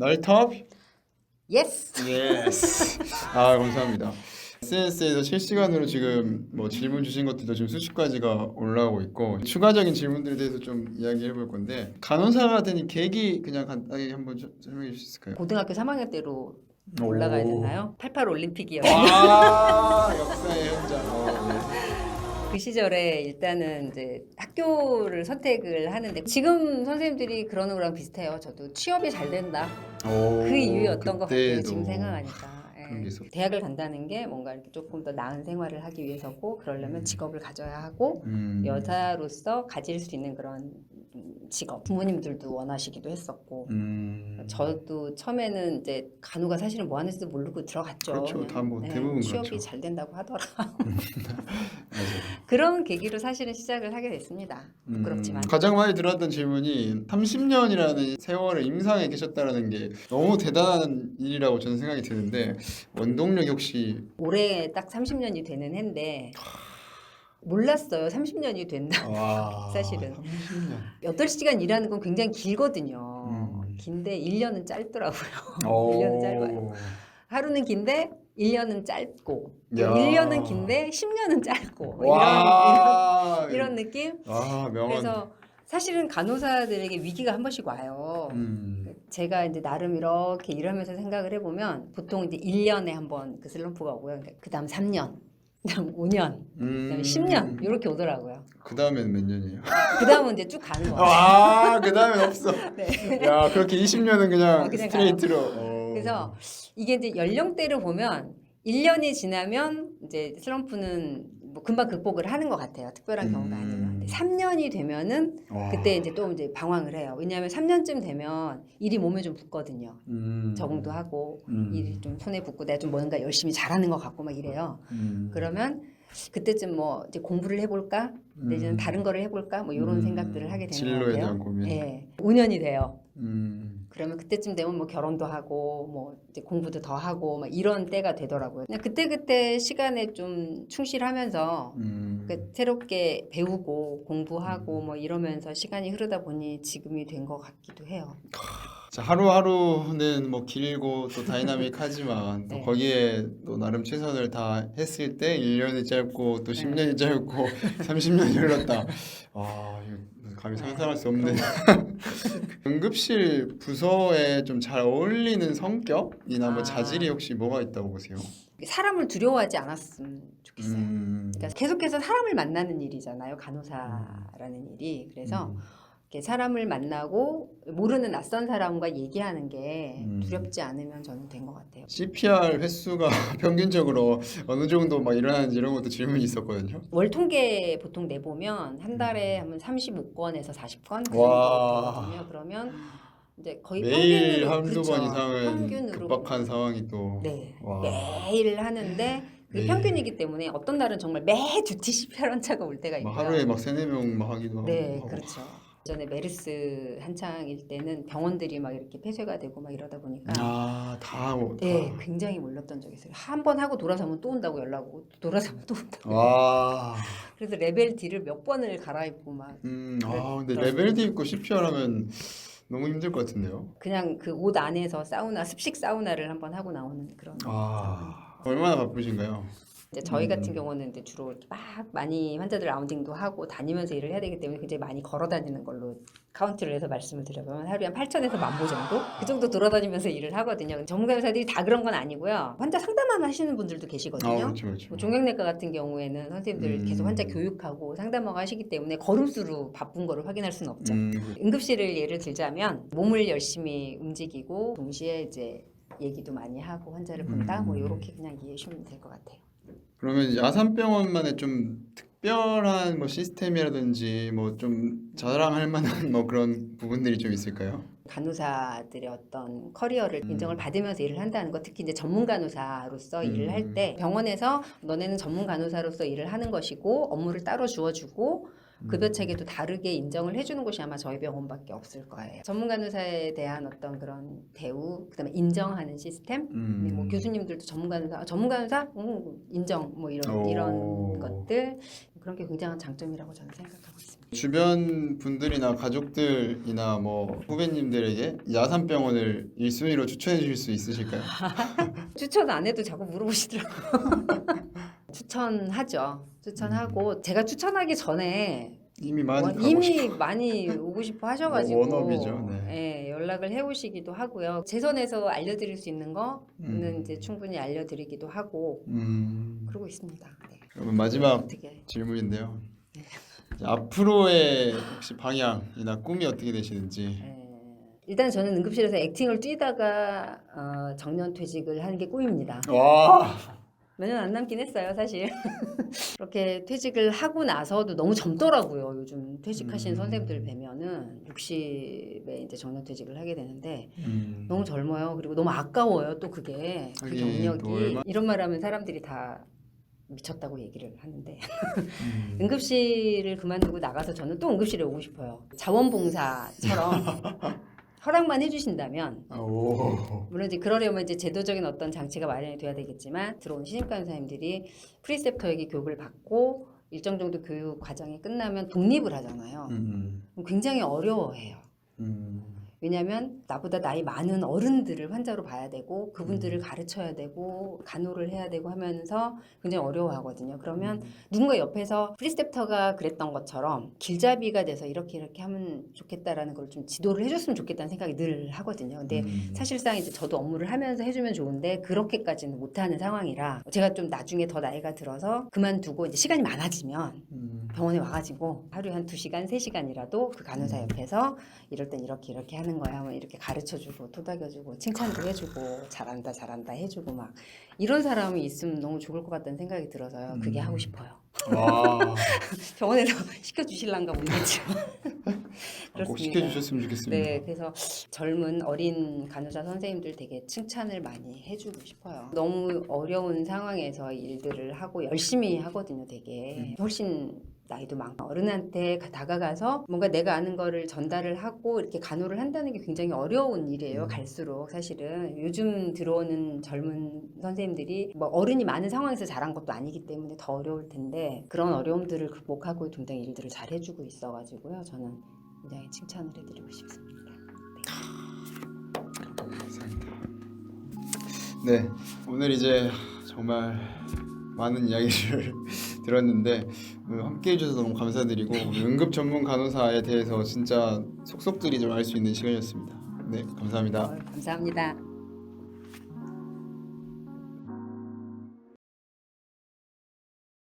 날탑? 예스. 예스. 아 감사합니다. SNS에서 실시간으로 지금 뭐 질문 주신 것들도 지금 수십 가지가 올라오고 있고 추가적인 질문들에 대해서 좀 이야기해 볼 건데 간호사가 된 계기 그냥 간단히 한번 설명해 주실 수 있을까요? 고등학교 3학년 때로 올라가야 되나요? 88 올림픽이었어요. 와 역사의 현장. 그 시절에 일단은 이제 학교를 선택을 하는데 지금 선생님들이 그러는 거랑 비슷해요. 저도 취업이 잘 된다. 그 이유였던 것 같아요. 지금 생각하니까. 그런 게 있었죠. 대학을 간다는 게 뭔가 이렇게 조금 더 나은 생활을 하기 위해서고 그러려면 직업을 가져야 하고 여자로서 가질 수 있는 그런 직업 부모님들도 원하시기도 했었고 저도 처음에는 이제 간호가 사실은 뭐 하는지도 모르고 들어갔죠. 그렇죠. 다 뭐 대부분 취업이 그렇죠. 잘 된다고 하더라. 그런 계기로 사실은 시작을 하게 됐습니다. 부끄럽지만. 가장 많이 들었던 질문이 30년이라는 세월을 임상에 계셨다라는 게 너무 대단한 일이라고 저는 생각이 드는데 원동력이 혹시 올해 딱 30년이 되는 해인데 몰랐어요. 30년이 된다. 사실은 30년. 8시간 일하는 건 굉장히 길거든요. 긴데 1년은 짧더라고요. 1년은 짧아요. 하루는 긴데 1년은 짧고 또 1년은 긴데 10년은 짧고 이런 느낌? 명언. 그래서 사실은 간호사들에게 위기가 한 번씩 와요. 제가 이제 나름 이렇게 일하면서 생각을 해보면 보통 이제 1년에 한 번 그 슬럼프가 오고요. 그 다음 3년, 그 다음 5년, 그 다음에 10년 이렇게 오더라고요. 그 다음에는 몇 년이에요? 그 다음은 이제 쭉 가는 거예요. 그 다음엔 없어. 네. 야 그렇게 20년은 그냥 그냥 스트레이트로. 그래서 이게 이제 연령대를 보면 1년이 지나면 이제 슬럼프는 뭐 금방 극복을 하는 것 같아요. 특별한 경우가 아니면. 근데 3년이 되면은 그때 이제 또 이제 방황을 해요. 왜냐하면 3년쯤 되면 일이 몸에 좀 붙거든요. 적응도 하고 일이 좀 손에 붙고 내가 좀 뭔가 열심히 잘하는 것 같고 막 이래요. 그러면 그때쯤 뭐 이제 공부를 해볼까? 내지는 다른 거를 해볼까? 뭐 이런 생각들을 하게 되는 것 진로에 같아요. 대한 고민. 예, 5년이 돼요. 음. 그러면 그때쯤 되면 뭐 결혼도 하고 뭐 이제 공부도 더 하고 막 이런 때가 되더라고요. 그냥 그때 시간에 좀 충실하면서 새롭게 배우고 공부하고 뭐 이러면서 시간이 흐르다 보니 지금이 된 것 같기도 해요. 자, 하루하루는 뭐 길고 또 다이나믹하지만 또 네. 거기에 또 나름 최선을 다 했을 때 1년이 짧고 또 네. 10년이 짧고 30년이 흘렀다. 이거 감히 상상할 수 없는. 응급실 부서에 좀 잘 어울리는 성격이나 뭐 자질이 혹시 뭐가 있다고 보세요? 사람을 두려워하지 않았으면 좋겠어요. 그러니까 계속해서 사람을 만나는 일이잖아요. 간호사라는 일이. 그래서 이렇게 사람을 만나고 모르는 낯선 사람과 얘기하는 게 두렵지 않으면 저는 된 것 같아요. CPR 횟수가 평균적으로 어느 정도 막 일어나는지 이런 것도 질문이 있었거든요. 월 통계 보통 내보면 한 달에 한 35건에서 40건 그 정도 와. 되거든요. 그러면 이제 거의 매일 평균으로 한두 번 그렇죠. 이상은 평균으로 급박한 상황이 또. 네, 와. 매일 하는데 그게 매일. 평균이기 때문에 어떤 날은 정말 매주 CPR 환자가 올 때가 막 있고요. 하루에 막 3-4명 막 하기도 네, 하고. 그렇죠. 전에 메르스 한창일 때는 병원들이 막 이렇게 폐쇄가 되고 막 이러다 보니까 네, 굉장히 몰렸던 적이 있어요. 한 번 하고 돌아서면 또 온다고 연락 오고 돌아서면 또 온다고. 와. 그래서 레벨 D를 몇 번을 갈아입고 막 근데 레벨 D 입고 CPR 하면 너무 힘들 것 같은데요. 그냥 그 옷 안에서 사우나 습식 사우나를 한번 하고 나오는 그런 상황. 얼마나 바쁘신가요? 이제 저희 같은 경우는 이제 주로 이렇게 막 많이 환자들 라운딩도 하고 다니면서 일을 해야 되기 때문에 굉장히 많이 걸어 다니는 걸로 카운트를 해서 말씀을 드려보면 하루에 한 8,000에서 10,000보 정도? 그 정도 돌아다니면서 일을 하거든요. 전문가 의사들이 다 그런 건 아니고요. 환자 상담만 하시는 분들도 계시거든요. 그렇죠. 뭐 종양내과 같은 경우에는 선생님들 계속 환자 교육하고 상담하고 하시기 때문에 걸음수로 바쁜 거를 확인할 수는 없죠. 응급실을 예를 들자면 몸을 열심히 움직이고 동시에 이제 얘기도 많이 하고 환자를 본다 뭐 이렇게 그냥 이해하시면 될 것 같아요. 그러면 야산병원만의 좀 특별한 뭐 시스템이라든지 뭐 좀 자랑할 만한 뭐 그런 부분들이 좀 있을까요? 간호사들의 어떤 커리어를 인정을 받으면서 일을 한다는 거, 특히 이제 전문 간호사로서 일을 할 때 병원에서 너네는 전문 간호사로서 일을 하는 것이고 업무를 따로 주어주고 급여 체계도 다르게 인정을 해주는 곳이 아마 저희 병원밖에 없을 거예요. 전문 간호사에 대한 어떤 그런 대우, 그다음에 인정하는 시스템, 뭐 교수님들도 전문 간호사 인정 뭐 이런 것들, 그런 게 굉장한 장점이라고 저는 생각하고 있습니다. 주변 분들이나 가족들이나 뭐 후배님들에게 야산병원을 1순위로 추천해 주실 수 있으실까요? 추천 안 해도 자꾸 물어보시더라고요. 추천하죠. 추천하고 제가 추천하기 전에 이미 많이 가고 이미 싶어. 많이 오고 싶어 하셔가지고 워너비죠. 예, 연락을 해오시기도 하고요. 제 선에서 알려드릴 수 있는 거는 이제 충분히 알려드리기도 하고 그러고 있습니다. 네. 그러면 마지막 어떻게 질문인데요. 이제 앞으로의 혹시 방향이나 꿈이 어떻게 되시는지. 일단 저는 응급실에서 액팅을 뛰다가 정년퇴직을 하는 게 꿈입니다. 와. 몇 년 안 남긴 했어요, 사실. 그렇게 퇴직을 하고 나서도 너무 젊더라고요. 요즘 퇴직하신 선생님들 뵈면은 60에 이제 정년퇴직을 하게 되는데 너무 젊어요. 그리고 너무 아까워요. 또 그게 그 하긴 또 경력이 이런 말하면 사람들이 다 미쳤다고 얘기를 하는데 응급실을 그만두고 나가서 저는 또 응급실에 오고 싶어요. 자원봉사처럼 허락만 해주신다면 오. 물론 이제 그러려면 이제 제도적인 어떤 장치가 마련이 돼야 되겠지만 들어온 신입과 선생님들이 프리셉터에게 교육을 받고 일정 정도 교육 과정이 끝나면 독립을 하잖아요. 그럼 굉장히 어려워해요. 왜냐하면 나보다 나이 많은 어른들을 환자로 봐야 되고 그분들을 가르쳐야 되고 간호를 해야 되고 하면서 굉장히 어려워하거든요. 그러면 누군가 옆에서 프리셉터가 그랬던 것처럼 길잡이가 돼서 이렇게 하면 좋겠다라는 걸 좀 지도를 해줬으면 좋겠다는 생각이 늘 하거든요. 근데 사실상 이제 저도 업무를 하면서 해주면 좋은데 그렇게까지는 못하는 상황이라 제가 좀 나중에 더 나이가 들어서 그만두고 이제 시간이 많아지면 병원에 와가지고 하루에 한 2시간, 3시간이라도 그 간호사 옆에서 이럴 땐 이렇게 하는 거야. 뭐 이렇게 가르쳐주고 토닥여주고 칭찬도 해주고 잘한다 해주고 막 이런 사람이 있으면 너무 좋을 것 같다는 생각이 들어서요. 그게 하고 싶어요. 와. 병원에서 시켜주실란가 모르겠지만 꼭 그렇습니다. 시켜주셨으면 좋겠습니다. 네, 그래서 젊은 어린 간호사 선생님들 되게 칭찬을 많이 해주고 싶어요. 너무 어려운 상황에서 일들을 하고 열심히 하거든요, 되게. 훨씬 나이도 많고 어른한테 다가가서 뭔가 내가 아는 거를 전달을 하고 이렇게 간호를 한다는 게 굉장히 어려운 일이에요. 갈수록 사실은 요즘 들어오는 젊은 선생님들이 뭐 어른이 많은 상황에서 자란 것도 아니기 때문에 더 어려울 텐데 그런 어려움들을 극복하고 굉장히 일들을 잘 해주고 있어가지고요. 저는 굉장히 칭찬을 해드리고 싶습니다. 감사합니다. 네, 오늘 이제 정말 많은 이야기를 들었는데 오늘 함께 해주셔서 너무 감사드리고 응급 전문 간호사에 대해서 진짜 속속들이 좀 알 수 있는 시간이었습니다. 네, 감사합니다. 감사합니다.